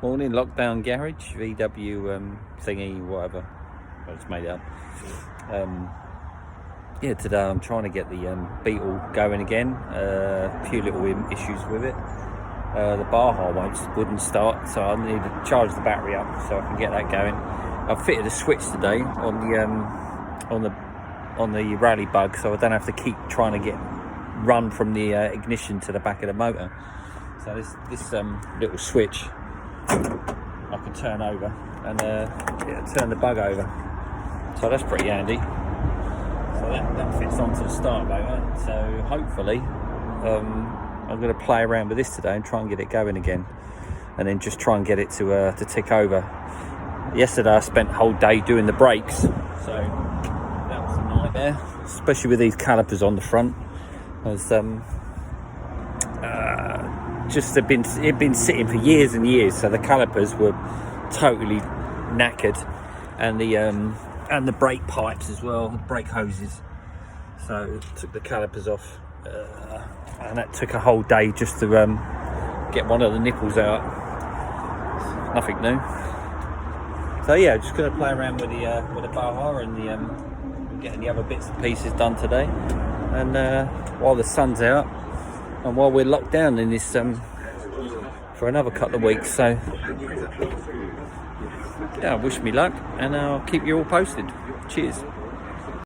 Morning, lockdown garage, VW thingy, whatever. I just made it up. Yeah, today I'm trying to get the beetle going again. A few little issues with it. The Baja wouldn't start, so I need to charge the battery up so I can get that going. I've fitted a switch today on the rally bug, so I don't have to keep trying to run from the ignition to the back of the motor. So this little switch I can turn over and turn the bug over. So that's pretty handy. So that fits onto the start motor. So hopefully I'm going to play around with this today and try and get it going again, and then just try and get it to tick over. Yesterday I spent the whole day doing the brakes, so that was a nightmare, especially with these calipers on the front. As it'd been sitting for years and years, so the calipers were totally knackered, and the brake pipes as well, the brake hoses. So took the calipers off, and that took a whole day just to get one of the nipples out. Nothing new. So yeah, just going to play around with the Baja and getting the other bits and pieces done today, and while the sun's out and while we're locked down in this for another couple of weeks. So yeah, wish me luck, and I'll keep you all posted. Cheers.